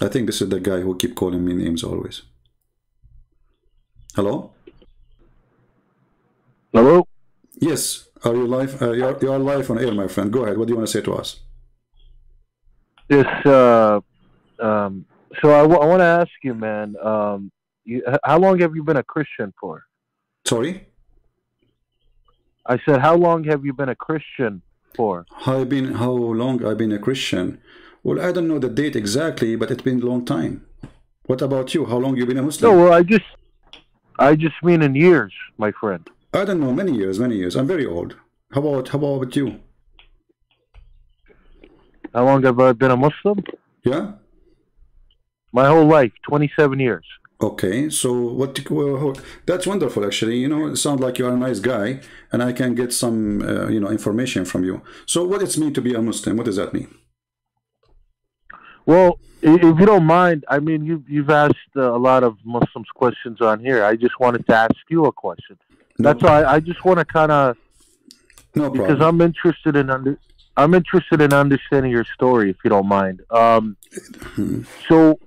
I think this is the guy who keep calling me names always. Hello? Hello? Yes. Are you live? You're live on air, my friend. Go ahead. What do you want to say to us? Yes, so I want to ask you, man, how long have you been a Christian for? Sorry? I said, how long have you been a Christian for? How long I've been a Christian? Well, I don't know the date exactly, but it's been a long time. What about you? How long you been a Muslim? No, well, I just mean in years, my friend. I don't know, many years, many years. I'm very old. How about you? How long have I been a Muslim? Yeah? My whole life, 27 years. Okay, so that's wonderful, actually. You know, it sounds like you're a nice guy, and I can get some, you know, information from you. So what does it mean to be a Muslim? What does that mean? Well, if you don't mind, I mean, you've asked a lot of Muslims questions on here. I just wanted to ask you a question. No, That's why I just want to kind of, no because problem. I'm interested in understanding your story, if you don't mind. So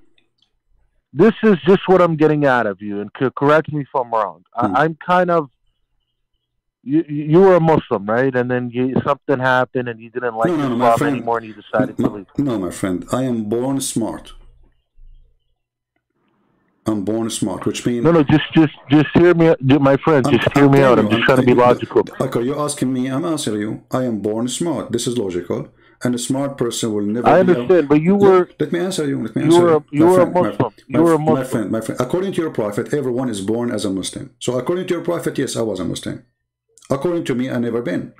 this is just what I'm getting out of you, and correct me if I'm wrong. I'm kind of, you were a Muslim, right? And then something happened, and you didn't like Islam anymore, and you decided to leave. No, my friend, I am born smart. I'm born smart, which means... No, just hear me, my friend. Just hear me out. I'm just trying to be logical. Okay, you're asking me, I'm answering you. I am born smart. This is logical. And a smart person will never... I understand, but you were... Let me answer you. Let me answer you. You were a Muslim. You were a Muslim. My friend, according to your prophet, everyone is born as a Muslim. So according to your prophet, yes, I was a Muslim. According to me, I never been.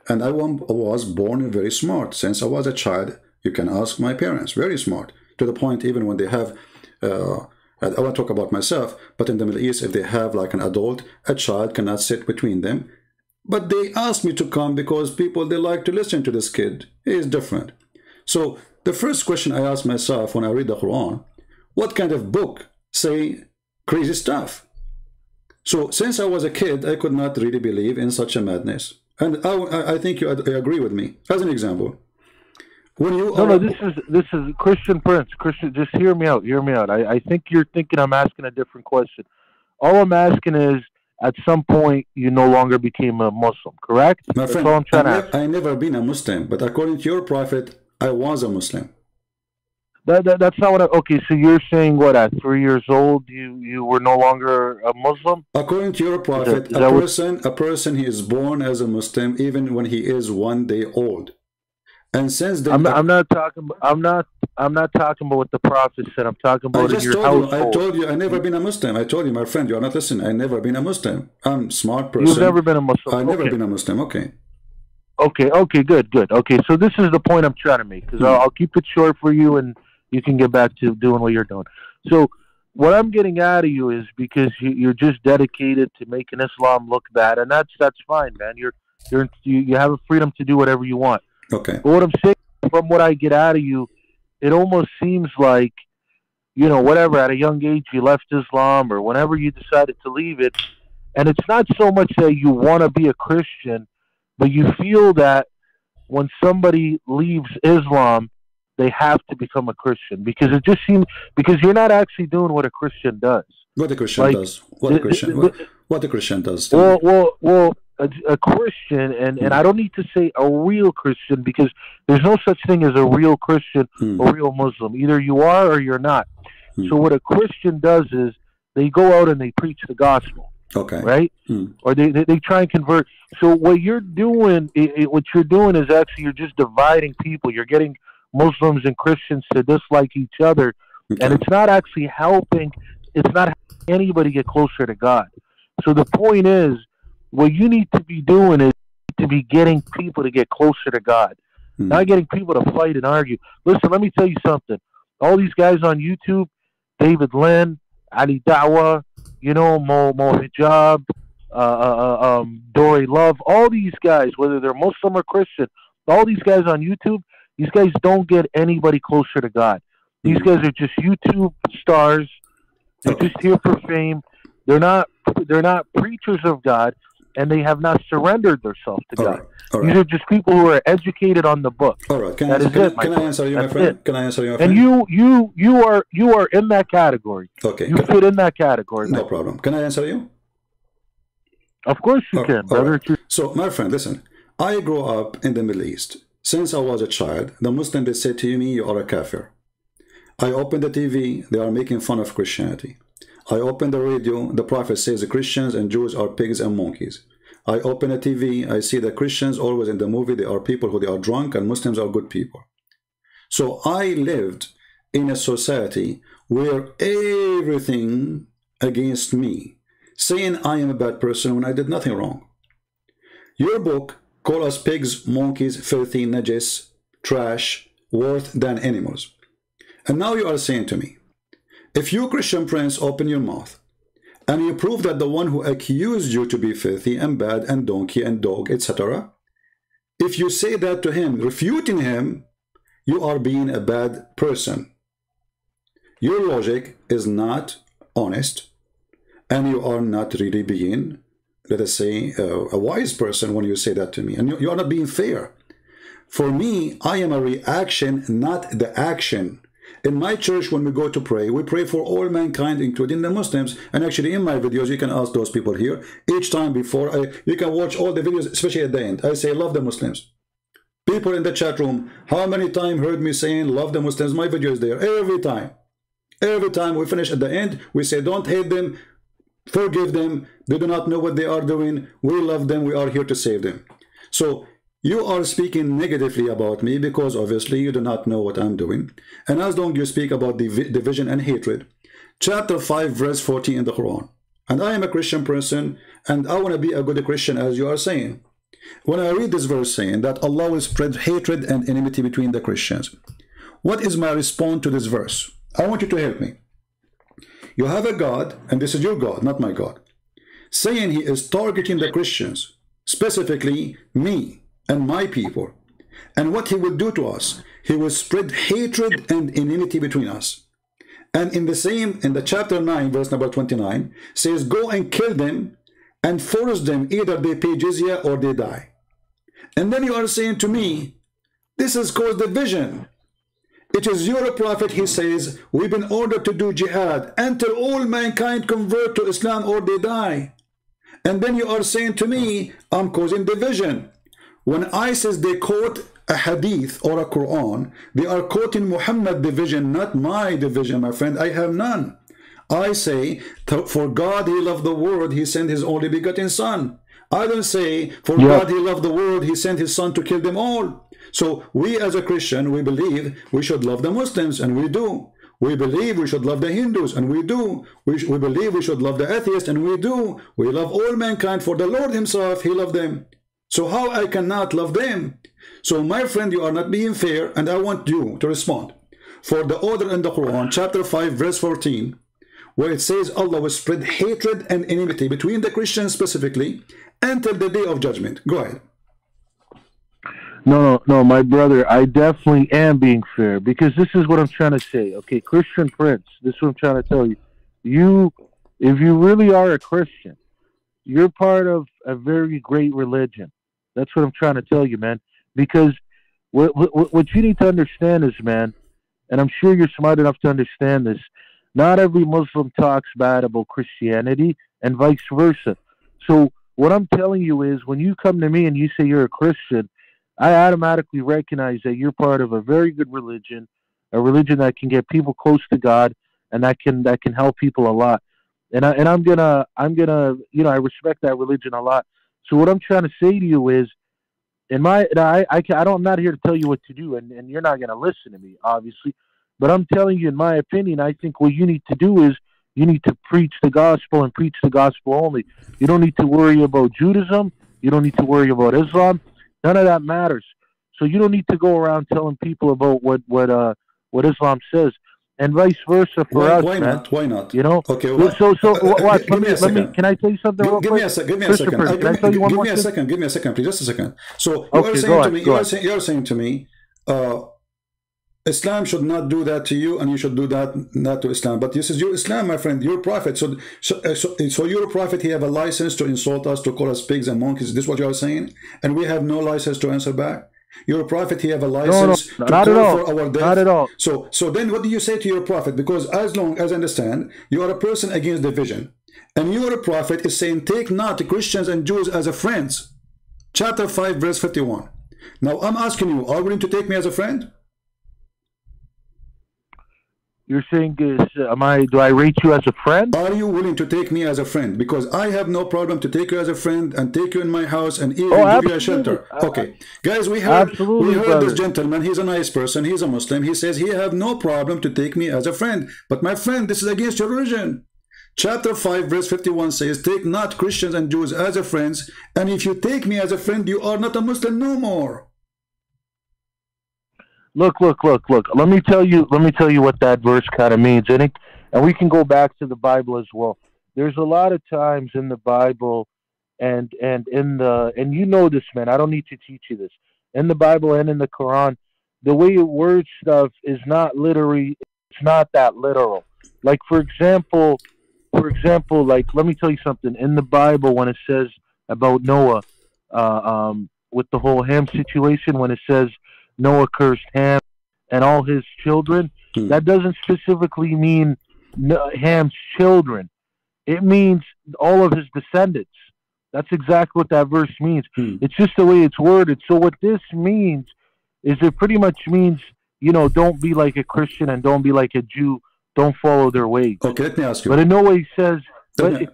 And I was born very smart. Since I was a child, you can ask my parents. Very smart. To the point, even when they have... I won't talk about myself, but in the Middle East, if they have like an adult, a child cannot sit between them. But they asked me to come because people, they like to listen to this kid. He is different. So the first question I ask myself when I read the Quran, what kind of book say crazy stuff? So since I was a kid, I could not really believe in such a madness. And I think you agree with me. As an example, when you no, this is Christian Prince. Christian, just hear me out. Hear me out. I think you're thinking I'm asking a different question. All I'm asking is, at some point, you no longer became a Muslim, correct? My friend, that's all I'm trying to ask. I never been a Muslim, but according to your prophet, I was a Muslim. That's not what okay, so you're saying what, at 3 years old you were no longer a Muslim? According to your prophet, a person he is born as a Muslim even when he is 1 day old. And since then, I'm not talking about what the prophet said. I'm talking about in your household. I told you I never been a Muslim. I told you, my friend, you are not listening. I never been a Muslim. I'm a smart person. You've never been a Muslim. I've never been a Muslim. Okay. Okay, good. Okay, so this is the point I'm trying to make, because I'll keep it short for you, and you can get back to doing what you're doing. So what I'm getting out of you is, because you're just dedicated to making Islam look bad, and that's fine, man. You have a freedom to do whatever you want. Okay. But what I'm saying, from what I get out of you, it almost seems like, you know, whatever, at a young age you left Islam, or whenever you decided to leave it, and it's not so much that you want to be a Christian, but you feel that when somebody leaves Islam, they have to become a Christian, because it just seems, because you're not actually doing what a Christian does. What a Christian does. What a Christian does. Well, a Christian, and I don't need to say a real Christian, because there's no such thing as a real Christian, a real Muslim. Either you are or you're not. So what a Christian does is they go out and they preach the gospel. Okay. Right? Or they try and convert. So what you're doing, is actually, you're just dividing people. You're getting Muslims and Christians to dislike each other, and it's not actually helping. It's not helping anybody get closer to God. So the point is, what you need to be doing is to be getting people to get closer to God, not getting people to fight and argue. Listen, let me tell you something. All these guys on YouTube, David Lynn, Ali Dawa, you know, Mo Hijab, Dory Love, all these guys, whether they're Muslim or Christian, all these guys on YouTube, these guys don't get anybody closer to God. These guys are just YouTube stars. They're just here for fame. They're not preachers of God. and they have not surrendered themselves to God. All These right. are just people who are educated on the book. All right. Can That I, is can, it, I- can I answer you, my friend? Can I answer you, my friend? And you are in that category. Okay. You fit in that category. No problem. Can I answer you? Of course you can, brother. Right. So, my friend, listen. I grew up in the Middle East. Since I was a child, the Muslims, they said to me, you are a kafir. I open the TV, they are making fun of Christianity. I open the radio, the Prophet says the Christians and Jews are pigs and monkeys. I open a TV, I see the Christians always in the movie, they are people who they are drunk and Muslims are good people. So I lived in a society where everything against me, saying I am a bad person when I did nothing wrong. Your book call us pigs, monkeys, filthy, najis, trash, worse than animals. And now you are saying to me, if you, Christian Prince, open your mouth and you prove that the one who accused you to be filthy and bad and donkey and dog, etc., if you say that to him, refuting him, you are being a bad person. Your logic is not honest, and you are not really being, let us say, a wise person when you say that to me. And you are not being fair. For me, I am a reaction, not the action. In my church, when we go to pray, we pray for all mankind, including the Muslims. And actually, in my videos, you can ask those people here. Each time before, you can watch all the videos, especially at the end. I say, love the Muslims. People in the chat room, how many times heard me saying, love the Muslims? My video is there. Every time. Every time we finish at the end, we say, don't hate them. Forgive them. They do not know what they are doing. We love them. We are here to save them. So you are speaking negatively about me because obviously you do not know what I'm doing. And as long as you speak about division and hatred, chapter 5 verse 14 in the Quran. And I am a Christian person and I want to be a good Christian as you are saying. When I read this verse saying that Allah will spread hatred and enmity between the Christians, what is my response to this verse? I want you to help me. You have a God, and this is your God, not my God, saying he is targeting the Christians, specifically me and my people. And what he will do to us, he will spread hatred and enmity between us. And in the chapter 9, verse number 29, says, go and kill them and force them, either they pay jizya or they die. And then you are saying to me, this has caused division. It is your prophet, he says, we've been ordered to do jihad until all mankind convert to Islam or they die. And then you are saying to me, I'm causing division. When ISIS, they quote a hadith or a Quran, they are quoting Muhammad division, not my division, my friend. I have none. I say, for God he loved the world, he sent his only begotten son. I don't say, for God he loved the world, he sent his son to kill them all. So we as a Christian, we believe we should love the Muslims, and we do. We believe we should love the Hindus, and we do. We believe we should love the atheists, and we do. We love all mankind, for the Lord himself, he loved them. So how I cannot love them? So my friend, you are not being fair, and I want you to respond. For the order in the Quran, chapter 5, verse 14, where it says Allah will spread hatred and enmity between the Christians specifically until the day of judgment. Go ahead. No, my brother, I definitely am being fair, because this is what I'm trying to say. Okay, Christian Prince, this is what I'm trying to tell you. If you really are a Christian, you're part of a very great religion. That's what I'm trying to tell you, man. Because what you need to understand is, man, and I'm sure you're smart enough to understand this, not every Muslim talks bad about Christianity and vice versa. So what I'm telling you is, when you come to me and you say you're a Christian, I automatically recognize that you're part of a very good religion, a religion that can get people close to God, and that can help people a lot. And I'm gonna I respect that religion a lot. So what I'm trying to say to you is, I'm not here to tell you what to do, and you're not gonna listen to me, obviously. But I'm telling you, in my opinion, I think what you need to do is you need to preach the gospel and preach the gospel only. You don't need to worry about Judaism. You don't need to worry about Islam. None of that matters. So you don't need to go around telling people about what Islam says, and vice versa for us. Why man. not? Why not? You know. Okay. What? Let me. Can I tell you something? Give me a second. Give me a second. Give me a second. Give me a second, please. Just a second. So you are saying to me. You are saying to me. Islam should not do that to you, and you should do that not to Islam. But this is your Islam, my friend, your prophet. So your prophet, he have a license to insult us, to call us pigs and monkeys. Is this what you are saying? And we have no license to answer back? Your prophet, he have a license to call for our death? Not at all. So then what do you say to your prophet? Because as long as I understand, you are a person against division. And your prophet is saying, take not the Christians and Jews as a friends. Chapter 5, verse 51. Now I'm asking you, are you willing to take me as a friend? You're saying, do I rate you as a friend? Are you willing to take me as a friend? Because I have no problem to take you as a friend and take you in my house and even give you a shelter. Okay. Guys, we heard this gentleman. He's a nice person. He's a Muslim. He says he have no problem to take me as a friend. But my friend, this is against your religion. Chapter 5, verse 51 says, take not Christians and Jews as a friends. And if you take me as a friend, you are not a Muslim no more. Look. Let me tell you what that verse kind of means, and we can go back to the Bible as well. There's a lot of times in the Bible, and you know this, man. I don't need to teach you this. In the Bible and in the Quran, the way it words stuff is not literally. It's not that literal. Like for example, like let me tell you something. In the Bible, when it says about Noah, with the whole Ham situation, when it says Noah cursed Ham and all his children, that doesn't specifically mean Ham's children. It means all of his descendants. That's exactly what that verse means. It's just the way it's worded. So what this means is it pretty much means, don't be like a Christian and don't be like a Jew. Don't follow their ways. Okay, let me ask you. But in no way says... And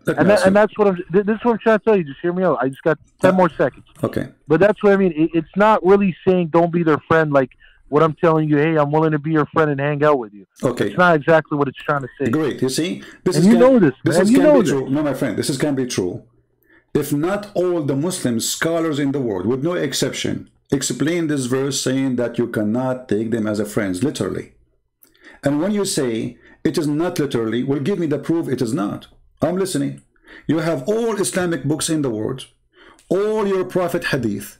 that's what this is what I'm trying to tell you. Just hear me out. I just got 10 more seconds. Okay. But that's what I mean. It's not really saying don't be their friend like what I'm telling you. Hey, I'm willing to be your friend and hang out with you. Okay. It's not exactly what it's trying to say. Great. You see, this can be true. No, my friend, this can be true. If not all the Muslim scholars in the world, with no exception, explain this verse saying that you cannot take them as a friends, literally. And when you say it is not literally, well, give me the proof it is not. I'm listening. You have all Islamic books in the world, all your Prophet hadith,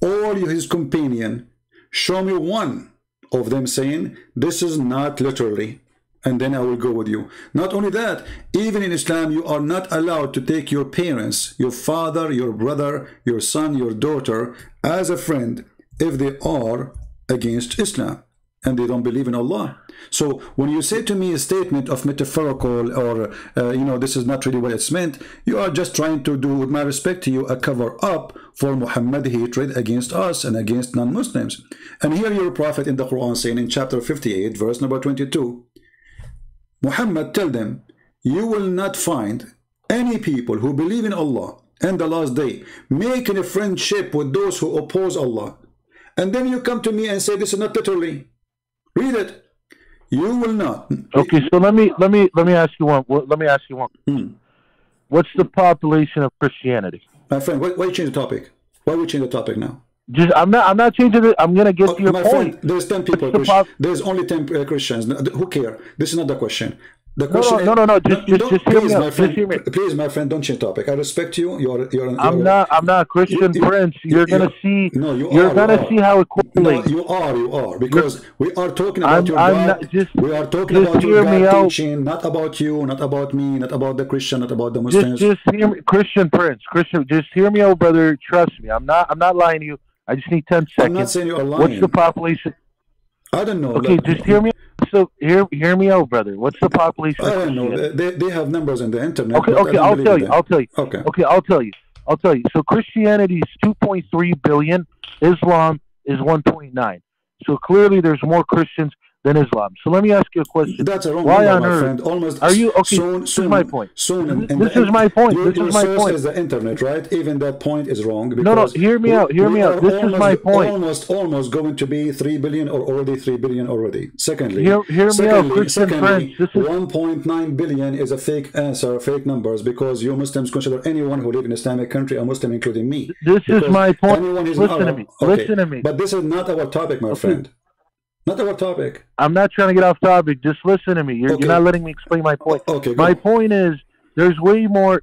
all his companion. Show me one of them saying this is not literally, and then I will go with you. Not only that, even in Islam, you are not allowed to take your parents, your father, your brother, your son, your daughter as a friend if they are against Islam and they don't believe in Allah. So when you say to me a statement of metaphorical or, this is not really what it's meant, you are just trying to do, with my respect to you, a cover up for Muhammad hatred against us and against non-Muslims. And here your Prophet in the Quran saying in chapter 58, verse number 22, Muhammad, tell them, you will not find any people who believe in Allah and the last day making a friendship with those who oppose Allah. And then you come to me and say this is not literally. Read it. You will not. Okay, so let me ask you one. What's the population of Christianity? My friend, why you change the topic? Why we change the topic now? Just I'm not changing it. I'm gonna get to your point. Friend, there's 10 people. There's only 10 Christians. Who care? This is not the question. The question no. Just hear me out. Please, my friend, don't change topic. I respect you. I'm not Christian Prince. You're gonna see. No, you're gonna see how it correlates. No, you are because we are talking about your God. We are talking about your God teaching, not about you, not about me, not about the Christian, not about the Muslims. Just hear me, Christian Prince. Just hear me out, brother. Trust me. I'm not lying to you. I just need 10 seconds. I'm not saying you're lying. What's the population? I don't know. Okay, just hear me. So hear me out, brother. What's the population? I don't know. They have numbers on the internet. Okay, I'll tell you. Okay, I'll tell you. So Christianity is 2.3 billion. Islam is 1.9. So clearly, there's more Christians than Islam. So let me ask you a question. That's a wrong Why number, on earth? My friend. Almost are you okay? This is my point. This is my point. Your source is the internet, right? Even that point is wrong. No. Hear me out. This is my point. Almost going to be 3 billion or already 3 billion already. Secondly, hear me out, Christian friends. 1.9 billion is a fake answer, fake numbers, because you Muslims consider anyone who live in Islamic country a Muslim, including me. This is my point. Listen to me. Okay. Listen to me. But this is not our topic, my friend. Not our topic. I'm not trying to get off topic. Just listen to me. You're not letting me explain my point. Okay. My point is there's way more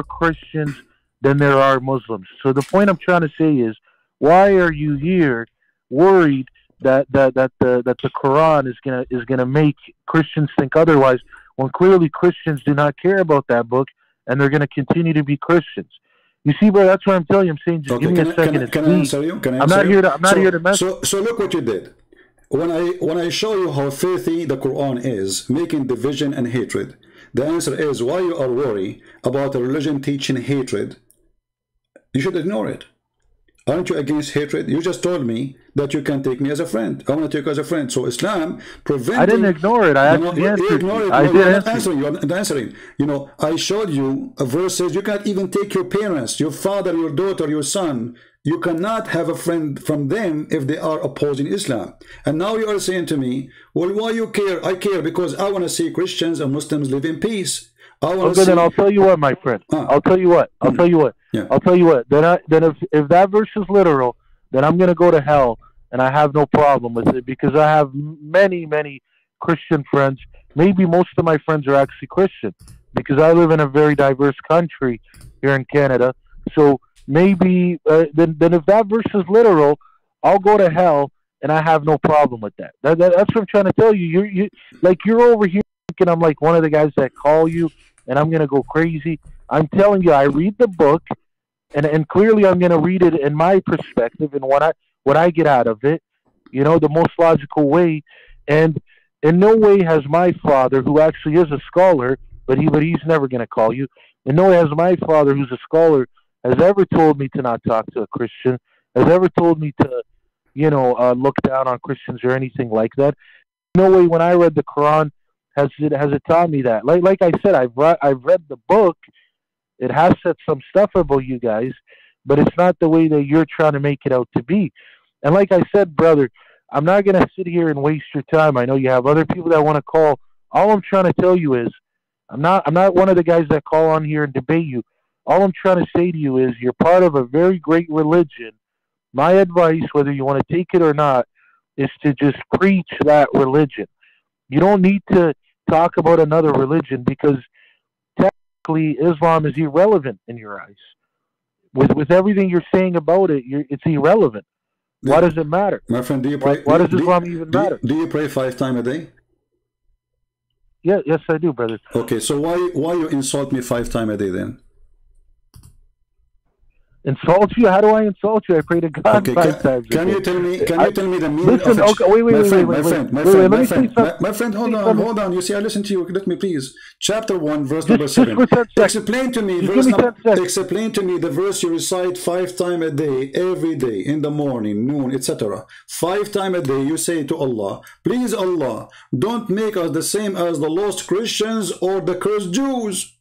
Christians than there are Muslims. So the point I'm trying to say is, why are you here worried that the Quran is gonna make Christians think otherwise, when clearly Christians do not care about that book, and they're gonna continue to be Christians. You see, bro, that's what I'm telling you. I'm saying, just give me a second. Can I answer you? Can I I'm not here to. I'm not here to mess. So look what you did. When I show you how filthy the Quran is, making division and hatred, the answer is why you are worried about a religion teaching hatred. You should ignore it. Aren't you against hatred? You just told me that you can take me as a friend. I want to take you as a friend. So Islam preventing... I didn't ignore it. I actually answered you. I did answer you. You're not answering. You know, I showed you a verse says you can't even take your parents, your father, your daughter, your son. You cannot have a friend from them if they are opposing Islam. And now you are saying to me, well, why you care? I care because I want to see Christians and Muslims live in peace. Okay, then I'll tell you what, my friend. I'll tell you what. I'll tell you what. Yeah. I'll tell you what. Then if that verse is literal, then I'm gonna go to hell, and I have no problem with it because I have many Christian friends. Maybe most of my friends are actually Christian because I live in a very diverse country here in Canada. So maybe then if that verse is literal, I'll go to hell, and I have no problem with that. That's what I'm trying to tell you. You're over here thinking I'm like one of the guys that call you, and I'm gonna go crazy. I'm telling you, I read the book, and clearly I'm gonna read it in my perspective and what I get out of it, you know, the most logical way. And in no way has my father, who actually is a scholar, but he's never gonna call you. In no way has my father, who's a scholar, has ever told me to not talk to a Christian, has ever told me to, look down on Christians or anything like that. No way when I read the Quran has it taught me that. Like I said, I've read the book. It has said some stuff about you guys, but it's not the way that you're trying to make it out to be. And like I said, brother, I'm not going to sit here and waste your time. I know you have other people that want to call. All I'm trying to tell you is I'm not one of the guys that call on here and debate you. All I'm trying to say to you is you're part of a very great religion. My advice, whether you want to take it or not, is to just preach that religion. You don't need to talk about another religion because technically Islam is irrelevant in your eyes. With everything you're saying about it, it's irrelevant. Why does it matter? My friend, do you pray? Why does Islam even matter? Do you pray 5 times a day? Yeah, yes, I do, brother. Okay, so why you insult me 5 times a day then? Insult you? How do I insult you? I pray to God 5 times. Can you tell me the meaning of it? Okay, wait. My friend, hold on. You see, I listen to you. Let me please. Chapter 1, verse number 7. Explain to me the verse you recite 5 times a day, every day, in the morning, noon, etc. 5 times a day you say to Allah, please Allah, don't make us the same as the lost Christians or the cursed Jews.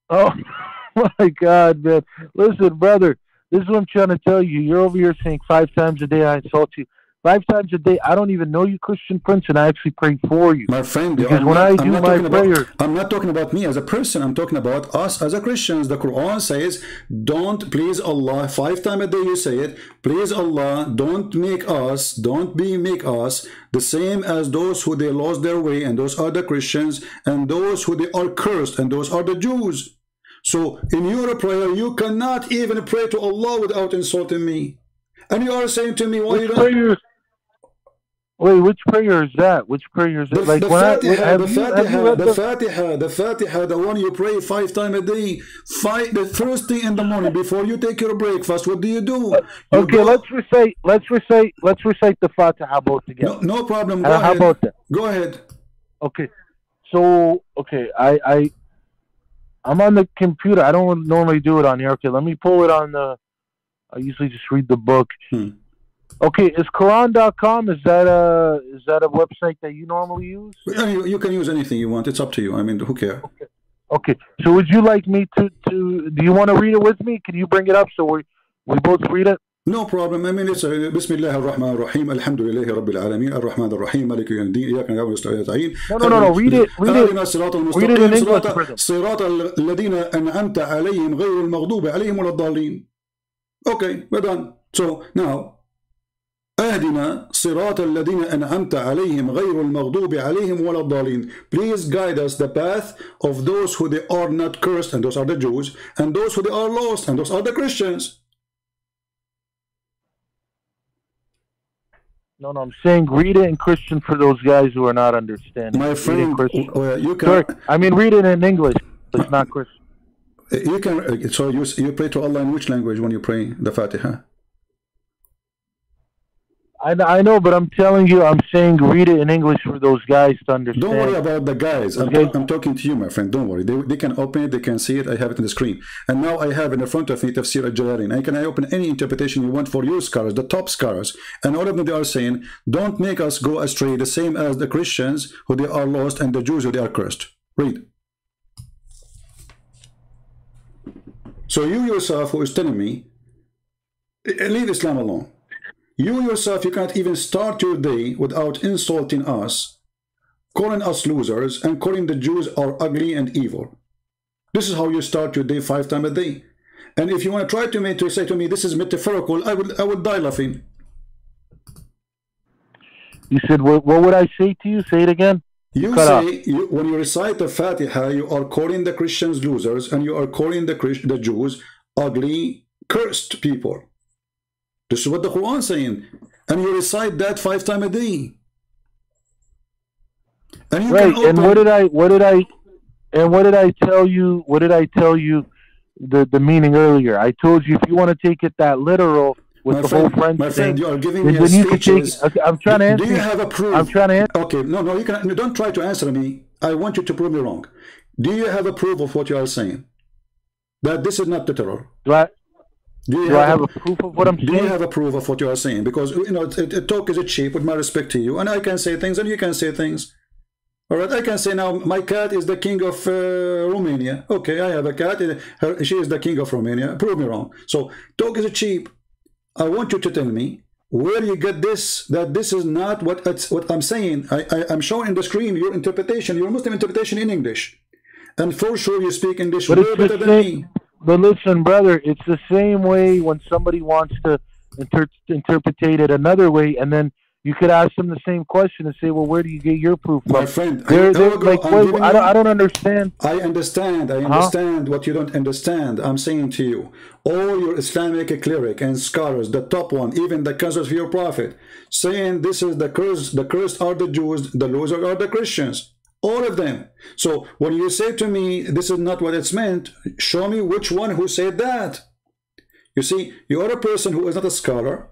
Oh my God, man. Listen, brother, this is what I'm trying to tell you. You're over here saying 5 times a day I insult you. 5 times a day, I don't even know you, Christian Prince, and I actually pray for you. My friend, because when I do my prayer... I'm not talking about me as a person. I'm talking about us as a Christians. The Quran says, don't, please Allah, 5 times a day you say it, please Allah, don't make us the same as those who they lost their way, and those are the Christians, and those who they are cursed, and those are the Jews. So in your prayer, you cannot even pray to Allah without insulting me. And you are saying to me, why you don't... Wait, which prayer is that? Which prayer is it? The Fatiha, the one you pray 5 times a day, the first thing in the morning before you take your breakfast. What do you do? Okay, let's recite the Fatiha both together. No problem. Go ahead. How about that? Go ahead. Okay. So, I'm on the computer. I don't normally do it on here. Okay, let me pull it on the... I usually just read the book. Okay, is Quran.com, is that a website that you normally use? You can use anything you want. It's up to you. I mean, who cares? Okay. So would you like me to do you want to read it with me? Can you bring it up so we both read it? No problem. I mean, it's Bismillah ar-Rahman ar-Rahim, Alhamdulillahi Rabbil Alameen, Ar-Rahman ar-Rahim, Malik yawmiddin, Iyyaka na'budu wa iyyaka nasta'in. No. Read it in English, brother. صراط الذين أنعمت عليهم غير المغضوب عليهم ولا الضالين. Okay, we're done. So now, أهدنا صراط الذين أنعمت عليهم غير المغضوب عليهم ولا الضالين. Please guide us the path of those who they are not cursed, and those are the Jews, and those who they are lost, and those are the Christians. No, I'm saying read it in Christian for those guys who are not understanding. My friend, you can. Sorry, I mean read it in English. It's not Christian. You can. So you pray to Allah in which language when you pray the Fatiha? I know, but I'm telling you, I'm saying read it in English for those guys to understand. Don't worry about the guys. I'm talking to you, my friend. Don't worry. They can open it. They can see it. I have it on the screen. And now I have in the front of me Tafsir al-Jalalain. I open any interpretation you want for your scholars, the top scholars. And all of them, they are saying, don't make us go astray, the same as the Christians who they are lost and the Jews who they are cursed. Read. So you yourself who is telling me, leave Islam alone. You yourself, you can't even start your day without insulting us, calling us losers, and calling the Jews are ugly and evil. This is how you start your day 5 times a day. And if you want to try to say to me, this is metaphorical, I would die laughing. You said, what would I say to you? Say it again. You say, when you recite the Fatiha, you are calling the Christians losers, and you are calling the Jews ugly, cursed people. This is what the Quran is saying, and you recite that 5 times a day. And you right. And what did I tell you? What did I tell you? The meaning earlier. I told you if you want to take it that literal with the whole friend my thing, friend, you are giving me speeches. I'm trying to answer. Do you have a proof? I'm trying to answer. Okay, no, you can. Don't try to answer me. I want you to prove me wrong. Do you have a proof of what you are saying? That this is not literal. Do I have a proof of what I'm saying? Do you have a proof of what you are saying? Because, you know, talk is cheap, with my respect to you. And I can say things and you can say things. All right, I can say now, my cat is the king of Romania. Okay, I have a cat. She is the king of Romania. Prove me wrong. So, talk is cheap. I want you to tell me where you get this, that this is not what I'm saying. I'm showing in the screen your interpretation, your Muslim interpretation in English. And for sure you speak English way better than me. But listen, brother, it's the same way when somebody wants to interpret it another way, and then you could ask them the same question and say, well, where do you get your proof from? My friend, I don't understand. I understand what you don't understand. I'm saying to you, all your Islamic cleric and scholars, the top one, even the cousins of your prophet, saying this is the cursed are the Jews, the losers are the Christians. All of them. So when you say to me, this is not what it's meant, show me which one who said that. You see, you are a person who is not a scholar.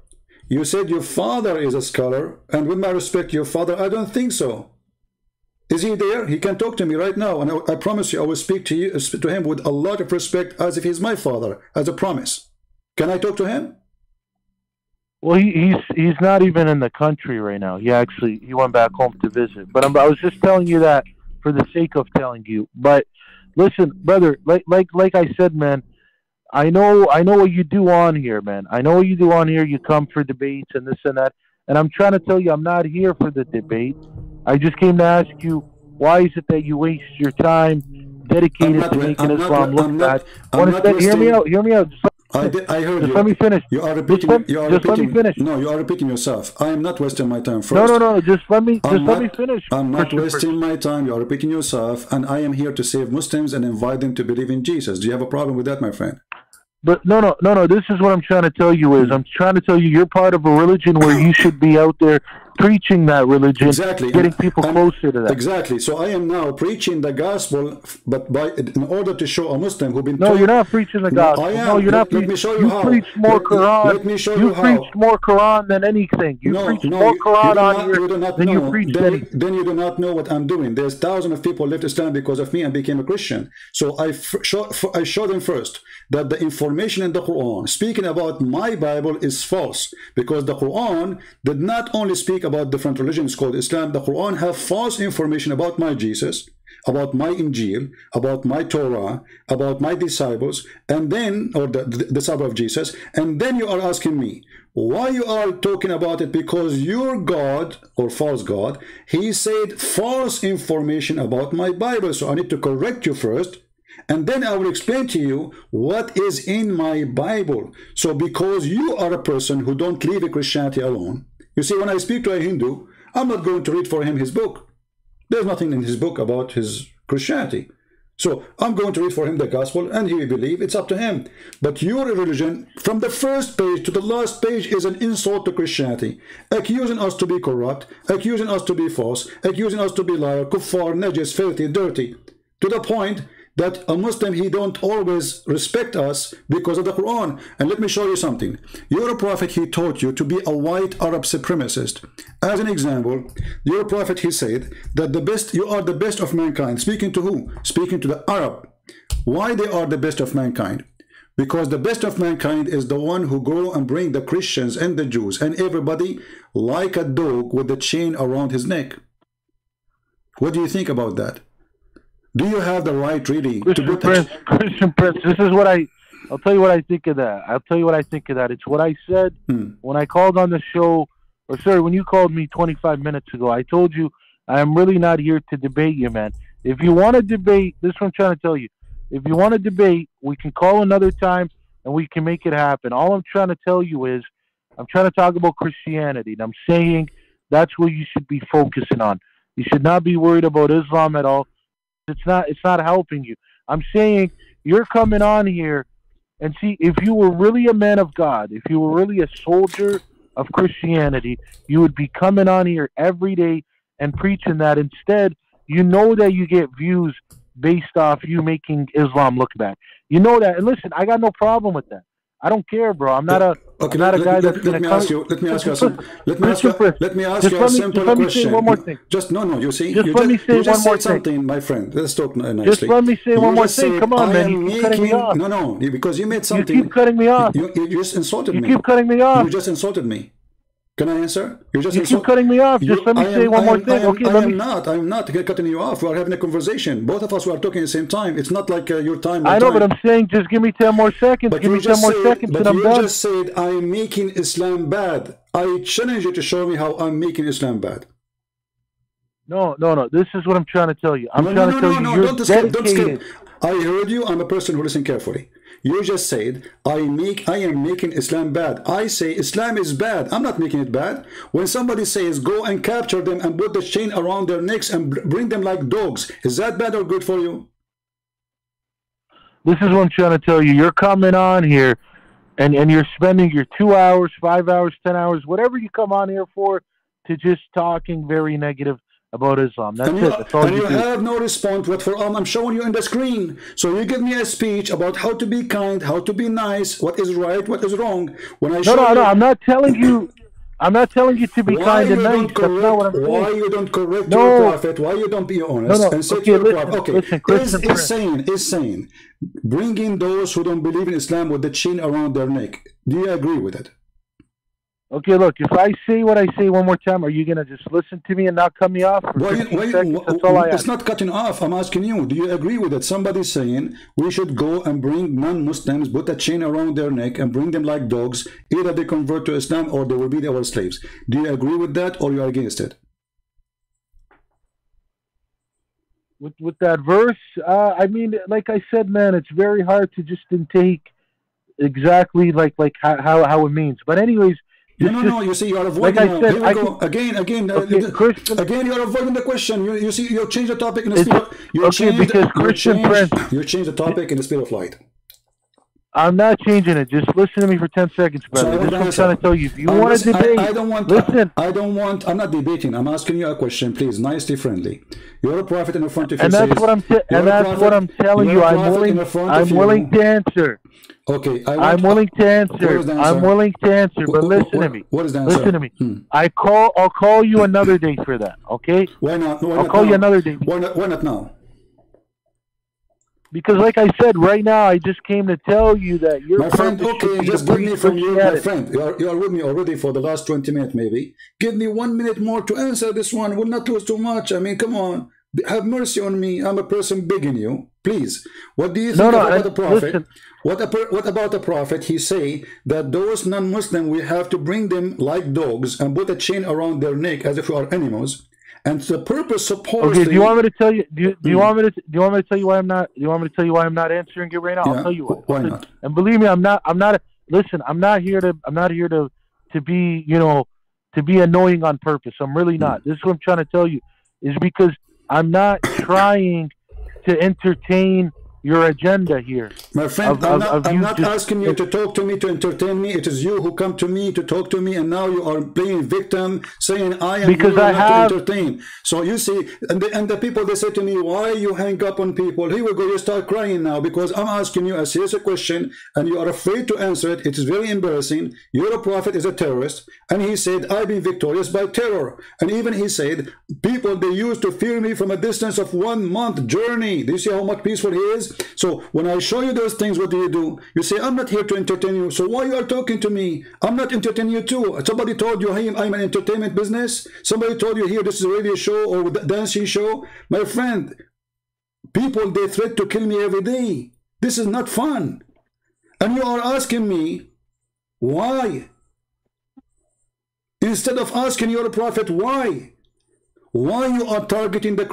You said your father is a scholar, and with my respect, your father, I don't think so. Is he there? He can talk to me right now, and I promise you, I will speak to him with a lot of respect, as if he's my father, as a promise. Can I talk to him? Well, he's not even in the country right now. He went back home to visit. But I was just telling you that for the sake of telling you. But listen, brother, like I said, man, I know what you do on here, man. I know what you do on here. You come for debates and this and that. And I'm trying to tell you, I'm not here for the debate. I just came to ask you, why is it that you waste your time dedicated to making Islam look bad? Hear me out. I heard you. Let me finish. You are repeating. Let me finish. No, you are repeating yourself. I am not wasting my time. First. No. Just let me finish. I'm not wasting my time. You are repeating yourself, and I am here to save Muslims and invite them to believe in Jesus. Do you have a problem with that, my friend? But no. This is what I'm trying to tell you is I'm trying to tell you you're part of a religion where you should be out there preaching that religion, exactly, getting people closer to that. Exactly. So I am now preaching the gospel, but in order to show a Muslim who's been told, you're not preaching the gospel. I am. No, you're not. Let me show you how. Preach more Quran. Let me show you how. You preach more Quran than anything. You preach more Quran on here than you preach anything. Then you do not know what I'm doing. There's thousands of people left Islam because of me and became a Christian. So I show them first that the information in the Quran speaking about my Bible is false, because the Quran did not only speak about different religions called Islam. The Quran have false information about my Jesus, about my Injil, about my Torah, about my disciples, and then, or the disciple of Jesus, and then you are asking me why you are talking about it, because your God, or false God, he said false information about my Bible. So I need to correct you first, and then I will explain to you what is in my Bible. So because you are a person who don't leave Christianity alone, you see, when I speak to a Hindu, I'm not going to read for him his book. There's nothing in his book about his Christianity. So I'm going to read for him the gospel, and he will believe. It's up to him. But your religion, from the first page to the last page, is an insult to Christianity, accusing us to be corrupt, accusing us to be false, accusing us to be liar, kuffar, najis, filthy, dirty, to the point that a Muslim, he don't always respect us because of the Quran. And let me show you something. Your prophet, he taught you to be a white Arab supremacist. As an example, your prophet, he said that the best, you are the best of mankind. Speaking to who? Speaking to the Arab. Why they are the best of mankind? Because the best of mankind is the one who go and bring the Christians and the Jews and everybody like a dog with the chain around his neck. What do you think about that? Do you have the right really Christian to put Christian Prince, this is what I'll tell you what I think of that. I'll tell you what I think of that. It's what I said when I called on the show, or sorry, when you called me 25 minutes ago. I told you I am really not here to debate you, man. If you want to debate, this is what I'm trying to tell you. If you want to debate, we can call another time and we can make it happen. All I'm trying to tell you is I'm trying to talk about Christianity, and I'm saying that's what you should be focusing on. You should not be worried about Islam at all. It's not helping you. I'm saying you're coming on here and see, if you were really a man of God, if you were really a soldier of Christianity, you would be coming on here every day and preaching that. Instead, you know that you get views based off you making Islam look bad. You know that. And listen, I got no problem with that. I don't care, bro. I'm not a guy that's going to come. Let me ask you a simple question. One more thing. Just no. You see, just let me say one more thing, my friend. Let's talk nicely. Just let me say one more thing. Come on, man. You keep cutting me off. No, because you made something. You keep cutting me off. You just insulted me. You keep cutting me off. You just insulted me. Can I answer? You keep cutting me off. Just let me say one more thing. Okay, I'm not cutting you off. We are having a conversation. Both of us were talking at the same time. It's not like your time. I know, but I'm saying just give me 10 more seconds. Give me 10 more seconds and I'm done. You just said I'm making Islam bad. I challenge you to show me how I'm making Islam bad. No. This is what I'm trying to tell you. I'm trying to tell you you're dedicated. I heard you. I'm a person who listens carefully. You just said, I am making Islam bad. I say Islam is bad. I'm not making it bad. When somebody says, go and capture them and put the chain around their necks and bring them like dogs, is that bad or good for you? This is what I'm trying to tell you. You're coming on here and you're spending your 2 hours, 5 hours, 10 hours, whatever you come on here for, to just talking very negative about Islam. That's it. That's all you do. Have no response. What for? I'm showing you on the screen. So you give me a speech about how to be kind, how to be nice, what is right, what is wrong. When I no, I'm not telling you. I'm not telling you to be kind and nice. That's not what I'm saying. Why you don't correct your prophet? Why you don't be honest and say to your prophet? Okay, listen, is saying bringing those who don't believe in Islam with the chain around their neck. Do you agree with it? Okay, look, if I say what I say one more time, are you going to just listen to me and not cut me off? That's all I ask. It's not cutting off. I'm asking you, do you agree with it? Somebody's saying we should go and bring non-Muslims, put a chain around their neck and bring them like dogs. Either they convert to Islam or they will be our slaves. Do you agree with that or you are against it? With that verse, I mean, like I said, man, it's very hard to just take exactly like how it means. But anyways, no. You see, you are avoiding. Like I said, here we go. Again, again. You are avoiding the question. You see, you change the topic in the speed. You change the topic in the speed of light. I'm not changing it. Just listen to me for 10 seconds, brother. That's what I'm trying to tell you. If you want to debate, I'm not debating. I'm asking you a question, please, nicely, friendly. You're a prophet in front of you. And that's what I'm telling you. I'm willing to answer. Okay, I'm willing to answer. I'm willing to answer. But listen to me. What is the answer? Listen to me. I'll call you another day for that. Okay? Why not? I'll call you another day. Why not now? Because, like I said, right now I just came to tell you that you're. My friend, okay, just give me from you, my friend. You are with me already for the last 20 minutes, maybe. Give me 1 minute more to answer this one. Will not lose too much. I mean, come on, have mercy on me. I'm a person begging you, please. What do you think about the prophet? What about the prophet? He say that those non-Muslim, we have to bring them like dogs and put a chain around their neck as if we are animals. And the purpose supposedly. Okay, do you want me to tell you? Do you want me to tell you why I'm not? Do you want me to tell you why I'm not answering it right now? Yeah, I'll tell you why. Why not? And believe me, I'm not. Listen, I'm not here to be, to be annoying on purpose. I'm really not. This is what I'm trying to tell you, is because I'm not trying to entertain your agenda here. My friend, I'm not asking you to talk to me to entertain me. It is you who come to me to talk to me, and now you are playing victim, saying I am because here not to entertain. So you see, and the people, they say to me, why you hang up on people? Here we go, you start crying now because I'm asking you a serious question and you are afraid to answer it. It is very embarrassing. Your prophet is a terrorist, and he said I've been victorious by terror. And even he said people, they used to fear me from a distance of 1 month journey. Do you see how much peaceful he is? So when I show you those things, what do? You say, I'm not here to entertain you. So why you are talking to me? I'm not entertaining you too. Somebody told you, hey, I'm an entertainment business. Somebody told you here, this is a radio show or dancing show. My friend, people, they threat to kill me every day. This is not fun. And you are asking me, why? Instead of asking your prophet, why? Why you are targeting the